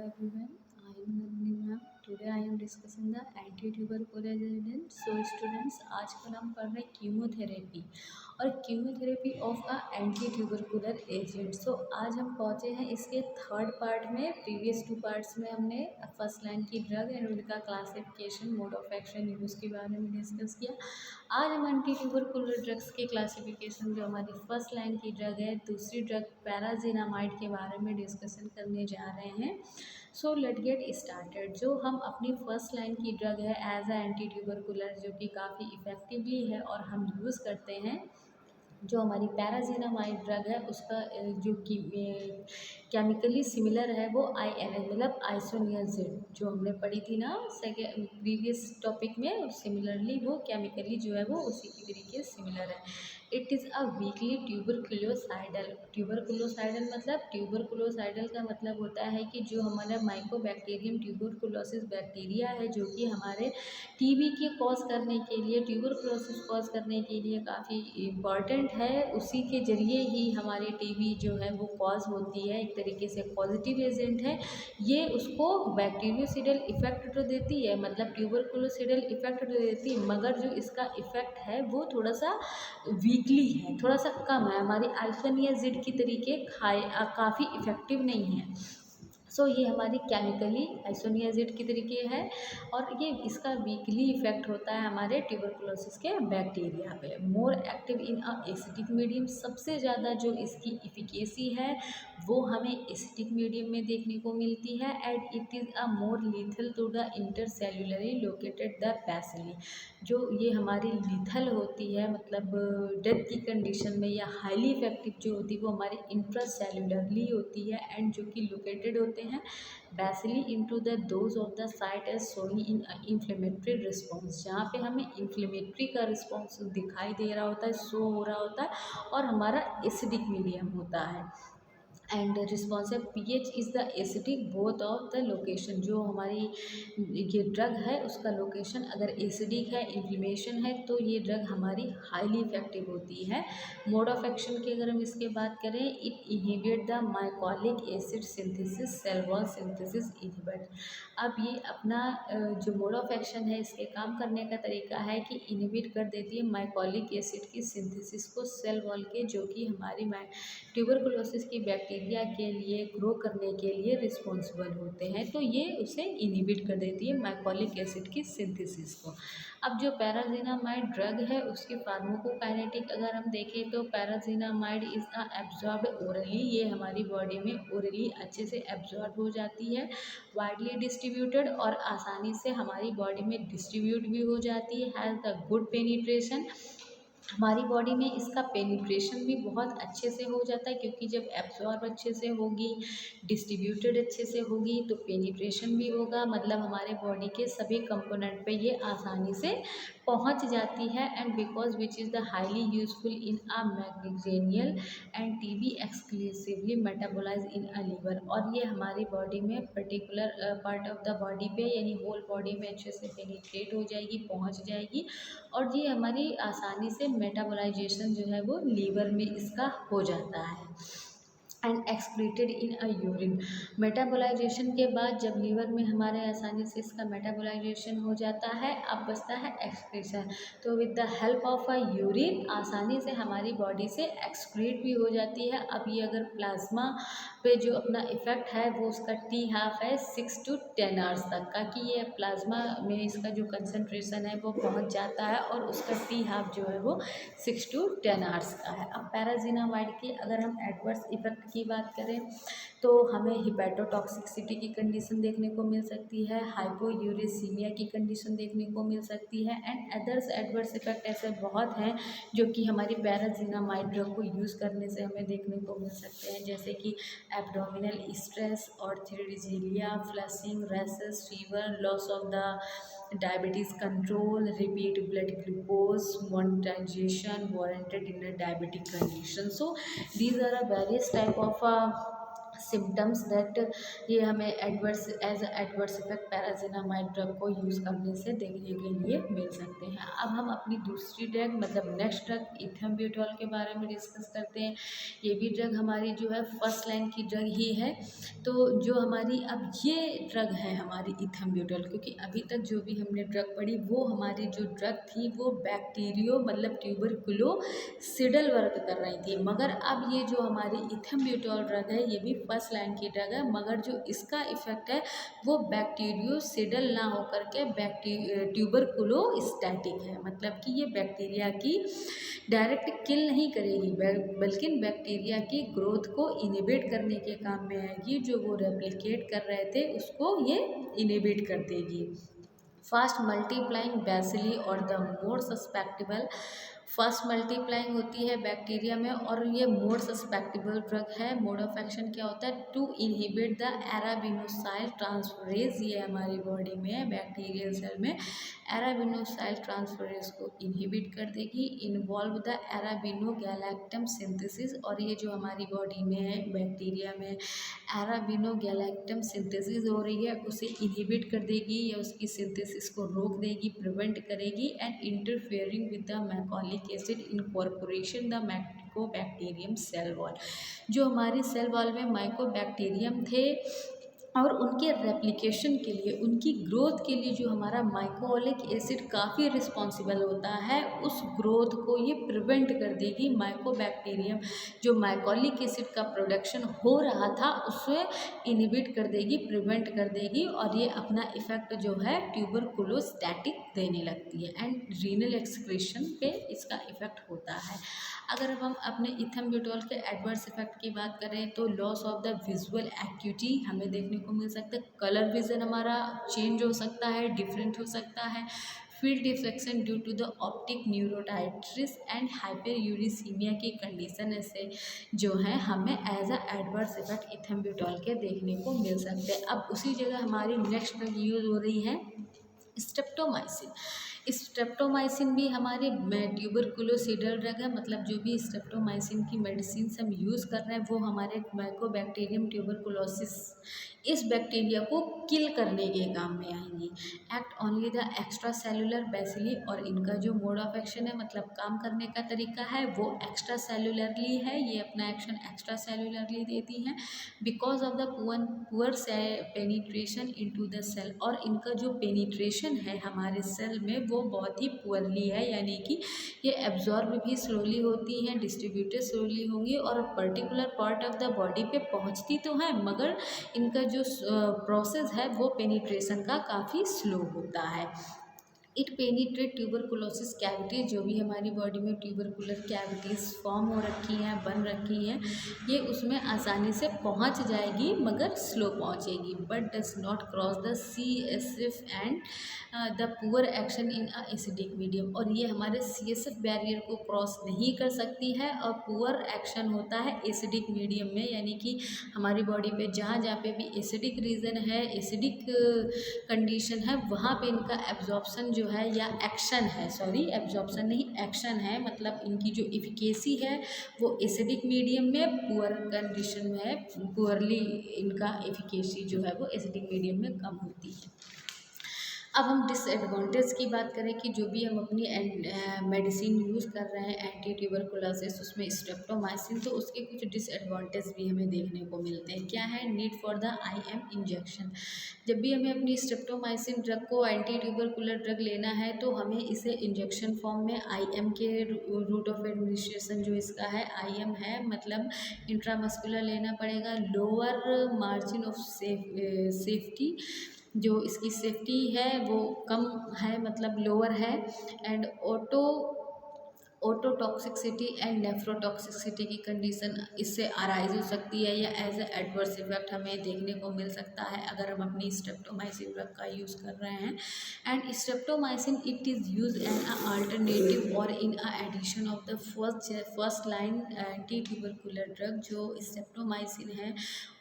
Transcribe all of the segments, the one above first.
everyone, I am Nandini ma'am. Today I am discussing the anti-tubercular agent. So students, आज कल हम पढ़ रहे हैं कीमोथेरेपी और chemotherapy of a anti tubercular agent. So आज हम पहुँचे हैं इसके थर्ड पार्ट में। प्रीवियस 2 पार्ट्स में हमने फर्स्ट लाइन की ड्रग एंड उनका classification, mode of action, use के बारे में डिस्कस किया। आज हम एंटी ट्यूबरकुलर ड्रग्स के क्लासिफिकेशन, जो हमारी फर्स्ट लाइन की ड्रग है, दूसरी ड्रग पैराजीनामाइड के बारे में डिस्कशन करने जा रहे हैं। So let get started. जो हम अपनी फर्स्ट लाइन की ड्रग है एज अ एंटी ट्यूबरकुलर, जो कि काफ़ी इफ़ेक्टिवली है और हम यूज़ करते हैं, जो हमारी पैराजीनामाइड ड्रग है उसका जो कि केमिकली सिमिलर है वो INS मतलब आइसोनियाजिड, जो हमने पढ़ी थी ना सेकेंड प्रीवियस टॉपिक में। सिमिलरली वो केमिकली जो है वो उसी की तरीके सिमिलर है। It is a weakly tuberculocidal. Tuberculocidal मतलब, ट्यूबरकुलोसाइडल का मतलब होता है कि जो हमारा माइकोबैक्टीरियम ट्यूबरकुलोसिस बैक्टीरिया है, जो कि हमारे टीबी के कॉज करने के लिए, ट्यूबरकुलोसिस कॉज करने के लिए काफ़ी इम्पॉर्टेंट है। उसी के ज़रिए ही हमारी टीबी जो है वो कॉज होती है। एक तरीके से पॉजिटिव एजेंट है ये। उसको बैक्टीरियोसिडल इफ़ेक्ट तो देती है, मतलब ट्यूबरकुलोसिडल इफ़ेक्ट तो देती है, मगर जो इसका इफ़ेक्ट है वो थोड़ा सा वीकली है, थोड़ा सा कम है। हमारी आइसोनियाजिड की तरीके काफ़ी इफ़ेक्टिव नहीं है। सो ये हमारी केमिकली आइसोनियाजिड की तरीके है और ये इसका वीकली इफेक्ट होता है हमारे ट्यूबरकुलोसिस के बैक्टीरिया पे। More active in a acidic medium, सबसे ज़्यादा जो इसकी इफिकेसी है वो हमें एसिडिक मीडियम में देखने को मिलती है। And it is a more lethal to the intercellularly located the bacilli. जो ये हमारी लीथल होती है, मतलब डेथ की कंडीशन में, या हाईली इफेक्टिव जो होती है वो हमारी इंट्रासेल्युलरली होती है एंड जो कि लोकेटेड होते हैं bacilli into the dose of the site as showing in inflammatory response, जहाँ पे हमें इन्फ्लेमेटरी का रिस्पॉन्स दिखाई दे रहा होता है, शो हो रहा होता है और हमारा एसिडिक मीडियम होता है। And responsive pH is the acidic both of the location. जो हमारी ये ड्रग है उसका लोकेशन अगर एसिडिक है, इन्फ्लेमेशन है, तो ये ड्रग हमारी हाईली इफेक्टिव होती है। मोड ऑफ एक्शन की अगर हम इसके बात करें, it inhibit the mycolic acid synthesis, cell wall synthesis inhibit. अब ये अपना जो मोड ऑफ एक्शन है, इसके काम करने का तरीका है कि इनहिबिट कर देती है माइकोलिक एसिड की सिंथेसिस को सेल वॉल के, जो कि हमारी ट्यूबरकुलोसिस की बैक्टीरिया के लिए ग्रो करने के लिए रिस्पॉन्सिबल होते हैं। तो ये उसे इनहिबिट कर देती है माइकोलिक एसिड की सिंथेसिस को। अब जो पैराजीनामाइड ड्रग है उसकी फार्माकोकाइनेटिक अगर हम देखें तो पैराजीनामाइड इज़ अ एब्जॉर्ब ओरली। ये हमारी बॉडी में ओरली अच्छे से एब्जॉर्ब हो जाती है, वाइडली डिस्ट्रीब्यूटेड और आसानी से हमारी बॉडी में डिस्ट्रीब्यूट भी हो जाती है। हैज़ द गुड पेनिट्रेशन, हमारी बॉडी में इसका पेनिट्रेशन भी बहुत अच्छे से हो जाता है, क्योंकि जब एब्जॉर्ब अच्छे से होगी, डिस्ट्रीब्यूटेड अच्छे से होगी, तो पेनिट्रेशन भी होगा, मतलब हमारे बॉडी के सभी कंपोनेंट पे ये आसानी से पहुंच जाती है। And because which is the highly useful in a meningeal and TB exclusively metabolise in a liver. और ये हमारी बॉडी में particular part of the body पे, यानी होल बॉडी में अच्छे से पेनिट्रेट हो जाएगी, पहुंच जाएगी, और ये हमारी आसानी से मेटाबोलाइजेशन जो है वो लीवर में इसका हो जाता है। And excreted in a urine, मेटाबोलाइजेशन के बाद जब लीवर में हमारे आसानी से इसका मेटाबोलाइजेशन हो जाता है, अब बचता है एक्सक्रीशन। तो with the help of a urine आसानी से हमारी बॉडी से एक्सक्रीट भी हो जाती है। अब ये अगर प्लाज्मा पे जो अपना इफ़ेक्ट है वो उसका T½ है 6 to 10 आवर्स तक का, कि ये प्लाज्मा में इसका जो कंसनट्रेशन है वो पहुंच जाता है और उसका T½ जो है वो 6 to 10 आवर्स का है। अब पैराजीनामाइड की अगर हम एडवर्स इफेक्ट की बात करें तो हमें हिपैटोटॉक्सिसिटी की कंडीशन देखने को मिल सकती है, हाइपोयूरेसीमिया की कंडीशन देखने को मिल सकती है, एंड अदर्स एडवर्स इफेक्ट ऐसे बहुत हैं जो कि हमारी पैराजीनामाइड ड्रग को यूज़ करने से हमें देखने को मिल सकते हैं, जैसे कि abdominal stress, arthralgia, flushing, rashes, fever, loss of the diabetes control, repeat blood glucose monetization warranted in a diabetic condition. So these are a various type of symptoms that ये हमें एडवर्स इफेक्ट पैरासिटामाइड ड्रग को use करने से देखने के लिए मिल सकते हैं। अब हम अपनी दूसरी ड्रग मतलब नेक्स्ट ड्रग इथेम्ब्यूटॉल के बारे में डिस्कस करते हैं। ये भी ड्रग हमारी जो है फर्स्ट लाइन की ड्रग ही है। तो जो हमारी अब ये ड्रग है हमारी इथेम्ब्यूटॉल, क्योंकि अभी तक जो भी हमने ड्रग पढ़ी वो हमारी जो ड्रग थी वो बैक्टीरियो मतलब ट्यूबरकुलोसिडल वर्क कर रही थी, मगर अब ये जो हमारी इथेम्ब्यूटॉल ड्रग है ये भी फर्स्ट लाइन की ड्रग है, मगर जो इसका इफेक्ट है वो बैक्टीरियोसिडल ना होकर के ट्यूबरकुलोस्टैटिक है। मतलब कि ये बैक्टीरिया की डायरेक्ट किल नहीं करेगी बल्कि बैक्टीरिया की ग्रोथ को इनिबिट करने के काम में आएगी। जो वो रेप्लिकेट कर रहे थे उसको ये इनिबिट कर देगी। फास्ट मल्टीप्लाइंग बैसिली और the more susceptible, first multiplying होती है बैक्टीरिया में और ये मोर सस्पेक्टेबल ड्रग है। मोड ऑफ एक्शन क्या होता है? टू इनहिबिट द एराबिनोसाइल ट्रांसफरेज, ये हमारी बॉडी में बैक्टीरियल सेल में एराबिनोसाइल ट्रांसफरेज को इनहिबिट कर देगी। इन्वॉल्व द एराबिनोगैलेक्टम सिंथेसिस, और ये जो हमारी बॉडी में है बैक्टीरिया में एराबिनोगैलेक्टम सिंथेसिस हो रही है उसे इनहिबिट कर देगी या उसकी सिंथेसिस को रोक देगी, प्रिवेंट करेगी। And interfering with the mycolic acid incorporation the mycobacterium cell wall, जो हमारी सेल वॉल में माइकोबैक्टीरियम थे और उनके रेप्लिकेशन के लिए उनकी ग्रोथ के लिए जो हमारा माइकोलिक एसिड काफ़ी रिस्पॉन्सिबल होता है उस ग्रोथ को ये प्रिवेंट कर देगी। माइकोबैक्टीरियम जो माइकोलिक एसिड का प्रोडक्शन हो रहा था उसे इनहिबिट कर देगी, प्रिवेंट कर देगी और ये अपना इफेक्ट जो है ट्यूबरकुलोस्टैटिक देने लगती है एंड रीनल एक्सक्रीशन पे इसका इफेक्ट होता है। अगर अब हम अपने इथेम्ब्यूटॉल के एडवर्स इफेक्ट की बात करें तो loss of the visual acuity हमें देखने को मिल सकता है। कलर विजन हमारा चेंज हो सकता है, डिफरेंट हो सकता है। Field defection due to the optic neuritis and hyperuricaemia की कंडीशन ऐसे जो है हमें as a adverse effect ethambutol के देखने को मिल सकते हैं। अब उसी जगह हमारी नेक्स्ट ड्रग यूज हो रही है स्ट्रेप्टोमाइसिन। स्ट्रेप्टोमाइसिन भी हमारे ट्यूबरकुलोसिडल ड्रग है, मतलब जो भी स्ट्रेप्टोमाइसिन की मेडिसिन हम यूज़ कर रहे हैं वो हमारे माइकोबैक्टीरियम ट्यूबरकुलोसिस इस बैक्टीरिया को किल करने के काम में आएंगी। Act only the extra cellular bacilli, और इनका जो मोड ऑफ एक्शन है मतलब काम करने का तरीका है वो एक्स्ट्रा सेलुलरली है, ये अपना एक्शन एक्स्ट्रा सेलुलरली देती हैं। Because of the poor penetration into the cell, और इनका जो पेनिट्रेशन है हमारे सेल में वो बहुत ही पुअरली है, यानी कि ये एब्जॉर्ब भी स्लोली होती हैं, डिस्ट्रीब्यूटेड स्लोली होंगी और particular part of the body पे पहुंचती तो है मगर इनका जो प्रोसेस है वो पेनिट्रेशन का काफ़ी स्लो होता है। इट पेनिट्रेट ट्यूबरकुलोसिस कैविटी, जो भी हमारी बॉडी में ट्यूबरकुलर कैविटीज़ फॉर्म हो रखी हैं, बन रखी हैं, ये उसमें आसानी से पहुंच जाएगी मगर स्लो पहुंचेगी। But does not cross the CSF and the poor action in a acidic medium, और ये हमारे CSF बैरियर को क्रॉस नहीं कर सकती है और पुअर एक्शन होता है एसिडिक मीडियम में, यानी कि हमारी बॉडी पे जहाँ जहाँ पे भी एसिडिक रीजन है, एसिडिक कंडीशन है, वहाँ पे इनका एब्जॉर्प्शन जो है या एक्शन है, सॉरी एब्जॉर्प्शन नहीं एक्शन है, मतलब इनकी जो इफिकेसी है वो एसिडिक मीडियम में पुअर कंडीशन में है, पुअरली इनका इफिकेसी जो है वो एसिडिक मीडियम में कम होती है। अब हम डिसएडवांटेज की बात करें कि जो भी हम अपनी मेडिसिन यूज़ कर रहे हैं एंटी ट्यूबरकुलोसिस उसमें स्ट्रेप्टोमाइसिन, तो उसके कुछ डिसएडवांटेज भी हमें देखने को मिलते हैं। क्या है? Need for the IM injection. जब भी हमें अपनी स्ट्रेप्टोमाइसिन ड्रग को एंटी ट्यूबरकुलर ड्रग लेना है तो हमें इसे इंजेक्शन फॉर्म में IM के रूट ऑफ एडमिनिस्ट्रेशन जो इसका है IM है, मतलब इंट्रामस्कुलर लेना पड़ेगा। लोअर मार्जिन ऑफ सेफ्टी, जो इसकी सेफ्टी है वो कम है, मतलब लोअर है। एंड ओटोटॉक्सिसिटी एंड नेफ्रोटॉक्सिसिटी की कंडीशन इससे अराइज हो सकती है या एज ए एडवर्स इफेक्ट हमें देखने को मिल सकता है अगर हम अपनी स्ट्रेप्टोमाइसिन ड्रग का यूज़ कर रहे हैं। And streptomycin it is use an alternative और in a addition of the first line anti tubercular drug. जो स्ट्रेप्टोमाइसिन है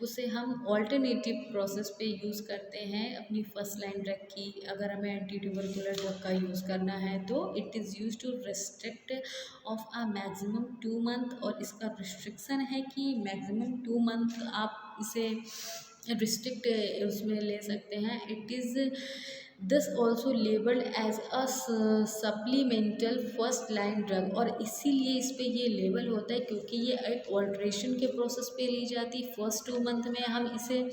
उसे हम ऑल्टरनेटिव प्रोसेस पे यूज़ करते हैं अपनी फर्स्ट लाइन ड्रग की। अगर हमें एंटी ट्यूबरकुलर ड्रग का यूज़ करना है तो it is use to restrict of a maximum 2 month, और इसका रिस्ट्रिक्शन है कि मैक्सिमम 2 मंथ आप इसे रिस्ट्रिक्ट उसमें ले सकते हैं। It is this also labelled as a supplemental first line drug, और इसीलिए इस पे ये लेबल होता है क्योंकि ये एक ऑल्ट्रेशन के प्रोसेस पे ली जाती। फर्स्ट 2 मंथ में हम इसे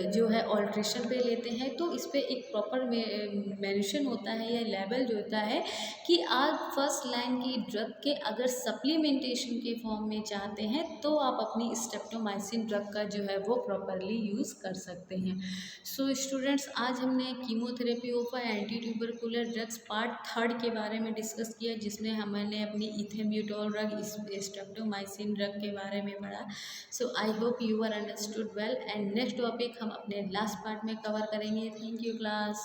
जो है ऑल्ट्रेशन पे लेते हैं, तो इस पे एक प्रॉपर मेंशन होता है या लेबल जो होता है कि आप फर्स्ट लाइन की ड्रग के अगर सप्लीमेंटेशन के फॉर्म में चाहते हैं तो आप अपनी स्ट्रेप्टोमाइसिन ड्रग का जो है वो प्रॉपरली यूज़ कर सकते हैं। सो स्टूडेंट्स, आज हमने chemotherapy of anti tubercular drugs part 3 के बारे में डिस्कस किया, जिसमें हमने अपनी इथेम्ब्यूटोल ड्रग, स्ट्रेप्टोमाइसिन ड्रग के बारे में पढ़ा। So I hope you are understood well, and next topic हम अपने लास्ट पार्ट में कवर करेंगे। Thank you class.